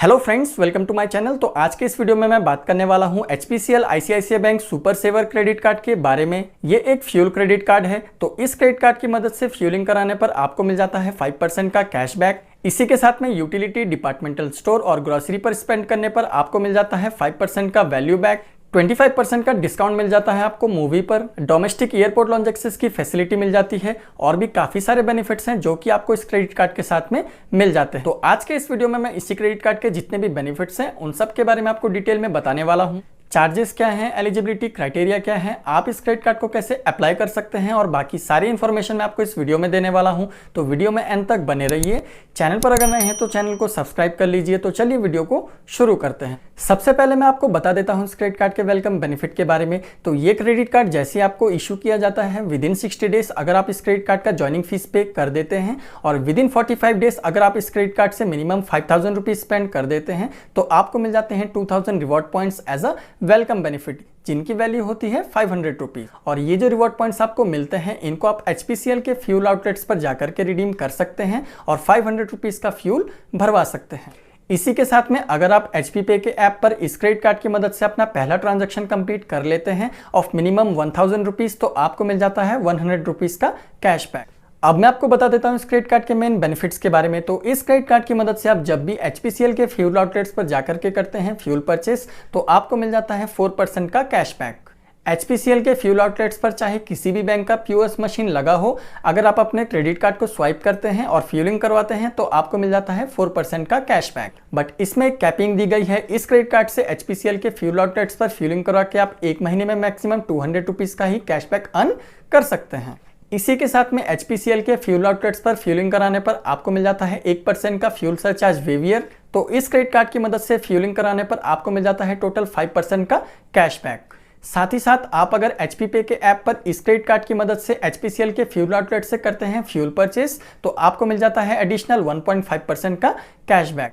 Hello friends, welcome to my channel. तो आज के इस वीडियो में मैं बात करने वाला हूं HPCL ICICI bank super saver credit card के बारे में। ये एक फ्यूल क्रेडिट कार्ड है। तो इस क्रेडिट कार्ड की मदद से फ्यूलिंग कराने पर आपको मिल जाता है 5% का कैशबैक। इसी के साथ में यूटिलिटी, डिपार्टमेंटल स्टोर और ग्रोसरी पर स्पेंड करने पर आपको मिल जाता है 5% का वैल्यू बैक। 25% का डिस्काउंट मिल जाता है आपको मूवी पर। डोमेस्टिक एयरपोर्ट लॉन्ज एक्सेस की फैसिलिटी मिल जाती है और भी काफी सारे बेनिफिट्स हैं जो कि आपको इस क्रेडिट कार्ड के साथ में मिल जाते हैं। तो आज के इस वीडियो में मैं इसी क्रेडिट कार्ड के जितने भी बेनिफिट्स हैं उन सब के बारे में आपको डिटेल में बताने वाला हूं। चार्जेस क्या हैं, एलिजिबिलिटी क्राइटेरिया क्या है, आप इस क्रेडिट कार्ड को कैसे अप्लाई कर सकते हैं और बाकी सारी इन्फॉर्मेशन मैं आपको इस वीडियो में देने वाला हूं। तो वीडियो में एंड तक बने रहिए। चैनल पर अगर नए हैं तो चैनल को सब्सक्राइब कर लीजिए। तो चलिए वीडियो को शुरू करते हैं। सबसे पहले मैं आपको बता देता हूं इस क्रेडिट कार्ड के वेलकम बेनिफिट के बारे में। तो ये क्रेडिट कार्ड जैसे आपको इशू किया जाता है विदिन 60 डेज अगर आप इस क्रेडिट कार्ड का ज्वाइनिंग फीस पे कर देते हैं और विदिन 45 डेज अगर आप इस क्रेडिट कार्ड से मिनिमम 5000 रुपीज स्पेंड कर देते हैं तो आपको मिल जाते हैं 2000 reward points as a welcome benefit, जिनकी वैल्यू होती है 500 रुपीज। और ये जो रिवॉर्ड पॉइंट्स आपको मिलते हैं इनको आप HPCL के फ्यूल आउटलेट्स पर जाकर के रिडीम कर सकते हैं और 500 रुपीज का फ्यूल भरवा सकते हैं। इसी के साथ में अगर आप HP पे के ऐप पर इस क्रेडिट कार्ड की मदद से अपना पहला ट्रांजैक्शन कंप्लीट कर लेते हैं ऑफ मिनिमम 1000 रुपीज तो आपको मिल जाता है 100 रुपीज का कैशबैक। अब मैं आपको बता देता हूं इस क्रेडिट कार्ड के मेन बेनिफिट्स के बारे में। तो इस क्रेडिट कार्ड की मदद से आप जब भी HPCL के फ्यूल आउटलेट्स पर जाकर के करते हैं फ्यूल परचेस तो आपको मिल जाता है 4% का कैशबैक। HPCL के फ्यूल आउटलेट्स पर चाहे किसी भी बैंक का POS मशीन लगा हो, अगर आप अपने क्रेडिट कार्ड को स्वाइप करते हैं और फ्यूलिंग करवाते हैं तो आपको मिल जाता है 4% का कैशबैक। बट इसमें एक कैपिंग दी गई है। इस क्रेडिट कार्ड से HPCL के फ्यूल आउटलेट्स पर फ्यूलिंग करवा के आप एक महीने में मैक्सिमम 200 रुपीज का ही कैशबैक अर्न कर सकते हैं। इसी के साथ में HPCL के फ्यूल आउटलेट्स पर फ्यूलिंग कराने पर आपको मिल जाता है 1% का फ्यूल सरचार्ज वेवियर। तो इस क्रेडिट कार्ड की मदद से फ्यूलिंग कराने पर आपको मिल जाता है टोटल 5% का कैशबैक। साथ ही साथ आप अगर HP पे के ऐप पर इस क्रेडिट कार्ड की मदद से HPCL के फ्यूल आउटलेट से करते हैं फ्यूल परचेस तो आपको मिल जाता है एडिशनल 1.5% का कैशबैक।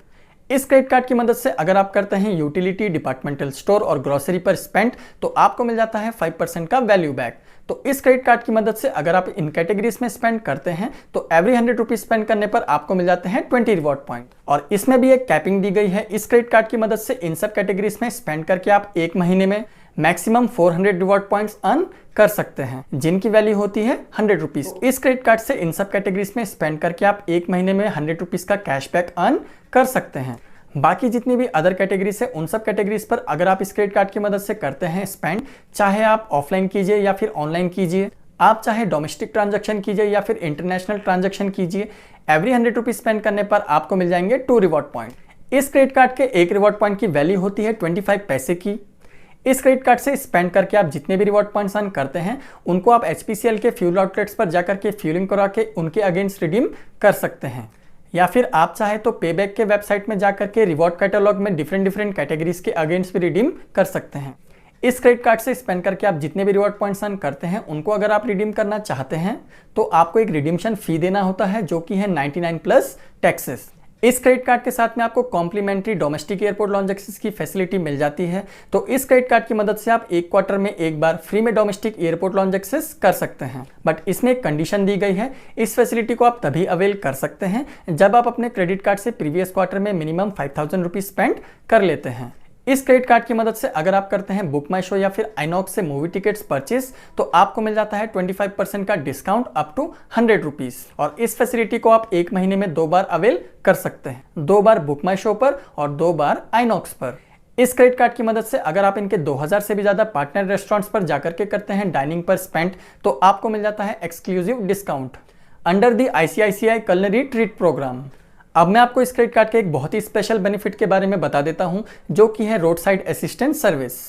इस क्रेडिट कार्ड की मदद से अगर आप करते हैं यूटिलिटी, डिपार्टमेंटल स्टोर और ग्रोसरी पर स्पेंड तो आपको मिल जाता है 5% का वैल्यू बैक। तो इस क्रेडिट कार्ड की मदद से अगर आप इन कैटेगरीज में स्पेंड करते हैं तो एवरी 100 रुपीज स्पेंड करने पर आपको मिल जाते हैं 20 रिवॉर्ड पॉइंट। और इसमें भी एक कैपिंग दी गई है। इस क्रेडिट कार्ड की मदद से इन सब कैटेगरीज में स्पेंड करके आप एक महीने में मैक्सिमम 400 रिवॉर्ड पॉइंट्स अर्न कर सकते हैं, जिनकी वैल्यू होती है 100 रुपीज। इस क्रेडिट कार्ड से इन सब कैटेगरीज में स्पेंड करके आप एक महीने में 100 रुपीज का कैशबैक अर्न कर सकते हैं। बाकी जितनी भी अदर कैटेगरीज है उन सब कैटेगरीज पर अगर आप इस क्रेडिट कार्ड की मदद से करते हैं स्पेंड, चाहे आप ऑफलाइन कीजिए या फिर ऑनलाइन कीजिए, आप चाहे डोमेस्टिक ट्रांजैक्शन कीजिए या फिर इंटरनेशनल ट्रांजैक्शन कीजिए, एवरी 100 रुपीज स्पेंड करने पर आपको मिल जाएंगे 2 रिवॉर्ड पॉइंट। इस क्रेडिट कार्ड के एक रिवॉर्ड पॉइंट की वैल्यू होती है 25 पैसे की। इस क्रेडिट कार्ड से स्पेंड करके आप जितने भी रिवॉर्ड पॉइंट्स अर्न करते हैं उनको आप HPCL के फ्यूल आउटलेट्स पर जाकर के फ्यूलिंग करा के उनके अगेंस्ट रिडीम कर सकते हैं, या फिर आप चाहे तो पेबैक के वेबसाइट में जाकर के रिवॉर्ड कैटलॉग में डिफरेंट कैटेगरीज के अगेंस्ट भी रिडीम कर सकते हैं। इस क्रेडिट कार्ड से स्पेंड करके आप जितने भी रिवॉर्ड पॉइंट्स अर्न करते हैं उनको अगर आप रिडीम करना चाहते हैं तो आपको एक रिडीम्शन फी देना होता है जो कि है 99 प्लस टैक्सेस। इस क्रेडिट कार्ड के साथ में आपको complimentary domestic airport lounge access की फैसिलिटी मिल जाती है। तो इस क्रेडिट कार्ड की मदद से आप एक क्वार्टर में एक बार फ्री में डोमेस्टिक एयरपोर्ट लॉन्ज एक्सेस कर सकते हैं। बट इसमें एक कंडीशन दी गई है। इस फैसिलिटी को आप तभी अवेल कर सकते हैं जब आप अपने क्रेडिट कार्ड से प्रीवियस क्वार्टर में मिनिमम 5000 रुपीज स्पेंड कर लेते हैं। इस क्रेडिट कार्ड की मदद से अगर आप करते हैं बुक माई शो या फिर आइनॉक्स से मूवी टिकट्स परचेस तो आपको मिल जाता है 25% का डिस्काउंट अप टू 100 रुपीज। और इस फैसिलिटी को आप एक महीने में 2 बार अवेल कर सकते हैं, 2 बार बुक माई शो पर और 2 बार आइनॉक्स पर। इस क्रेडिट कार्ड की मदद से अगर आप इनके 2000 से भी ज्यादा पार्टनर रेस्टोरेंट्स पर जाकर के करते हैं डाइनिंग पर स्पेंड तो आपको मिल जाता है exclusive discount under the ICICI culinary treat programme. अब मैं आपको इस क्रेडिट कार्ड के एक बहुत ही स्पेशल बेनिफिट के बारे में बता देता हूं जो कि है रोड साइड असिस्टेंस सर्विस।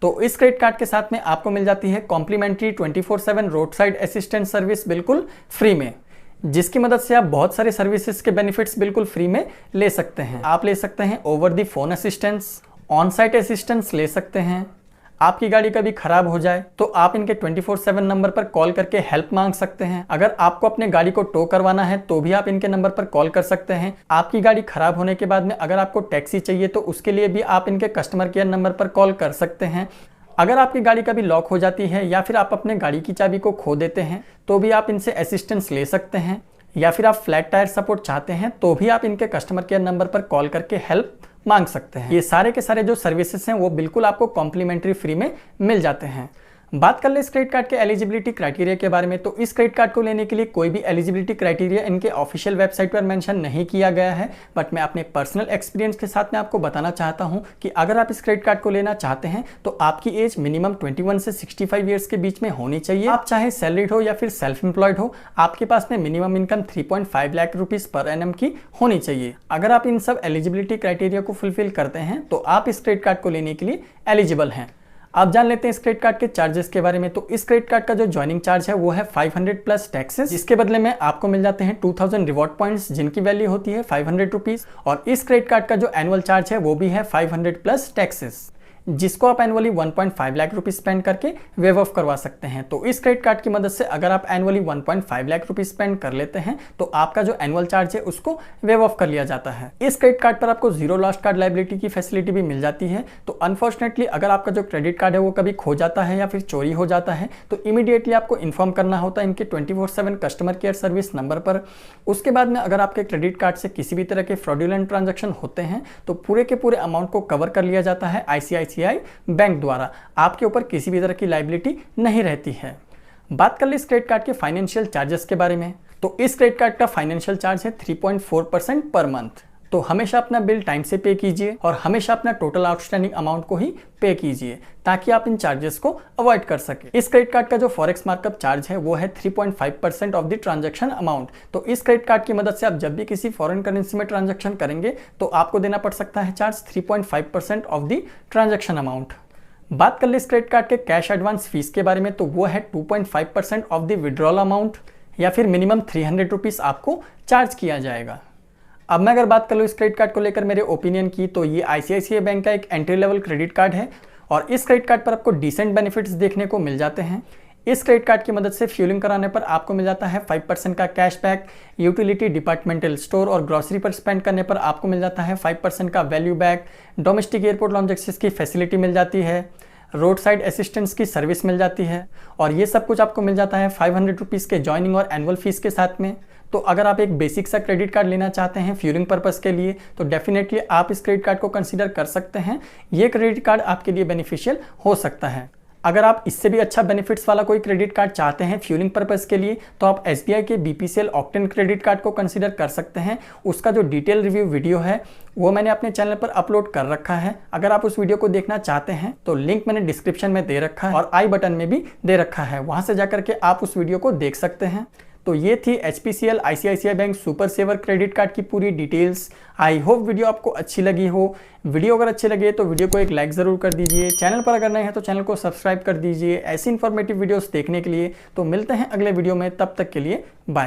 तो इस क्रेडिट कार्ड के साथ में आपको मिल जाती है complimentary 24/7 road side assistance service बिल्कुल फ्री में, जिसकी मदद से आप बहुत सारे सर्विसेज के बेनिफिट्स बिल्कुल फ्री में ले सकते हैं। आप ले सकते हैं over the phone assistance, on site assistance ले सकते हैं। आपकी गाड़ी कभी खराब हो जाए तो आप इनके 24/7 नंबर पर कॉल करके हेल्प मांग सकते हैं। अगर आपको अपने गाड़ी को टो करवाना है तो भी आप इनके नंबर पर कॉल कर सकते हैं। आपकी गाड़ी खराब होने के बाद में अगर आपको टैक्सी चाहिए तो उसके लिए भी आप इनके कस्टमर केयर नंबर पर कॉल कर सकते हैं। अगर आपकी गाड़ी कभी लॉक हो जाती है या फिर आप अपने गाड़ी की चाबी को खो देते हैं तो भी आप इनसे असिस्टेंस ले सकते हैं। या फिर आप फ्लैट टायर सपोर्ट चाहते हैं तो भी आप इनके कस्टमर केयर नंबर पर कॉल करके हेल्प मांग सकते हैं। ये सारे के सारे जो सर्विसेज हैं वो बिल्कुल आपको कॉम्प्लीमेंट्री फ्री में मिल जाते हैं। बात कर ले इस क्रेडिट कार्ड के एलिजिबिलिटी क्राइटेरिया के बारे में, तो इस क्रेडिट कार्ड को लेने के लिए कोई भी एलिजिबिलिटी क्राइटेरिया इनके ऑफिशियल वेबसाइट पर मेंशन नहीं किया गया है, बट मैं अपने पर्सनल एक्सपीरियंस के साथ में आपको बताना चाहता हूं कि अगर आप इस क्रेडिट कार्ड को लेना चाहते हैं तो आपकी एज मिनिमम 21 से 65 ईयर्स के बीच में होनी चाहिए। आप चाहे सैलरीड हो या फिर सेल्फ एम्प्लॉयड हो, आपके पास में minimum income 3.5 lakh rupees per annum की होनी चाहिए। अगर आप इन सब एलिजिबिलिटी क्राइटेरिया को फुलफिल करते हैं तो आप इस क्रेडिट कार्ड को लेने के लिए एलिजिबल हैं। आप जान लेते हैं इस क्रेडिट कार्ड के चार्जेस के बारे में। तो इस क्रेडिट कार्ड का जो ज्वाइनिंग चार्ज है वो है 500 प्लस टैक्सेस, जिसके बदले में आपको मिल जाते हैं 2000 रिवॉर्ड पॉइंट्स जिनकी वैल्यू होती है 500 रुपीज। और इस क्रेडिट कार्ड का जो एनुअल चार्ज है वो भी है 500 प्लस टैक्सेस, जिसको आप एनुअली 1.5 लाख रुपीज स्पेंड करके वेव ऑफ करवा सकते हैं। तो इस क्रेडिट कार्ड की मदद से अगर आप एनुअली 1.5 लाख रुपीज स्पेंड कर लेते हैं तो आपका जो एनुअल चार्ज है उसको वेव ऑफ कर लिया जाता है। इस क्रेडिट कार्ड पर आपको जीरो लॉस्ट कार्ड लायबिलिटी की फैसिलिटी भी मिल जाती है। तो अनफॉर्चुनेटली अगर आपका जो क्रेडिट कार्ड है वो कभी खो जाता है या फिर चोरी हो जाता है तो इमीडिएटली आपको इन्फॉर्म करना होता है इनके 24/7 कस्टमर केयर सर्विस नंबर पर। उसके बाद में अगर आपके क्रेडिट कार्ड से किसी भी तरह के फ्रॉडुलेंट ट्रांजैक्शन होते हैं तो पूरे के पूरे अमाउंट को कवर कर लिया जाता है ICICI बैंक द्वारा। आपके ऊपर किसी भी तरह की लायबिलिटी नहीं रहती है। बात कर ले इस क्रेडिट कार्ड के फाइनेंशियल चार्जेस के बारे में, तो इस क्रेडिट कार्ड का फाइनेंशियल चार्ज है 3.4% पर मंथ। तो हमेशा अपना बिल टाइम से पे कीजिए और हमेशा अपना टोटल आउटस्टैंडिंग अमाउंट को ही पे कीजिए ताकि आप इन चार्जेस को अवॉइड कर सके। इस क्रेडिट कार्ड का जो फॉरेक्स मार्कअप चार्ज है वो है 3.5% ऑफ द ट्रांजैक्शन अमाउंट। तो इस क्रेडिट कार्ड की मदद से आप जब भी किसी फॉरेन करेंसी में ट्रांजैक्शन करेंगे तो आपको देना पड़ सकता है charge 3.5% of the transaction amount. बात कर ले इस क्रेडिट कार्ड के कैश एडवांस फीस के बारे में, तो वो है 2.5% ऑफ द विड्रॉल अमाउंट या फिर मिनिमम 300 रुपीज़ आपको चार्ज किया जाएगा। अब मैं अगर बात कर लूँ इस क्रेडिट कार्ड को लेकर मेरे ओपिनियन की, तो ये ICICI बैंक का एक एंट्री लेवल क्रेडिट कार्ड है और इस क्रेडिट कार्ड पर आपको डिसेंट बेनिफिट्स देखने को मिल जाते हैं। इस क्रेडिट कार्ड की मदद से फ्यूलिंग कराने पर आपको मिल जाता है 5% का कैशबैक। यूटिलिटी, डिपार्टमेंटल स्टोर और ग्रोसरी पर स्पेंड करने पर आपको मिल जाता है 5% का value back. Domestic airport lounge access की फैसिलिटी मिल जाती है। रोड साइड असिस्टेंस की सर्विस मिल जाती है और ये सब कुछ आपको मिल जाता है 500 रुपीज़ के ज्वाइनिंग और एनुअल फीस के साथ में। तो अगर आप एक बेसिक सा क्रेडिट कार्ड लेना चाहते हैं फ्यूलिंग पर्पस के लिए तो डेफिनेटली आप इस क्रेडिट कार्ड को कंसीडर कर सकते हैं। ये क्रेडिट कार्ड आपके लिए बेनिफिशियल हो सकता है। अगर आप इससे भी अच्छा बेनिफिट्स वाला कोई क्रेडिट कार्ड चाहते हैं फ्यूलिंग पर्पस के लिए तो आप SBI के BPCL ऑक्टेन क्रेडिट कार्ड को कंसीडर कर सकते हैं। उसका जो डिटेल रिव्यू वीडियो है वो मैंने अपने चैनल पर अपलोड कर रखा है। अगर आप उस वीडियो को देखना चाहते हैं तो लिंक मैंने डिस्क्रिप्शन में दे रखा है और आई बटन में भी दे रखा है, वहां से जाकर के आप उस वीडियो को देख सकते हैं। तो ये थी HPCL ICICI bank super saver credit card की पूरी डिटेल्स। आई होप वीडियो आपको अच्छी लगी हो। वीडियो अगर अच्छी लगे तो वीडियो को एक लाइक ज़रूर कर दीजिए। चैनल पर अगर नए हैं तो चैनल को सब्सक्राइब कर दीजिए ऐसी इन्फॉर्मेटिव वीडियोस देखने के लिए। तो मिलते हैं अगले वीडियो में, तब तक के लिए बाय।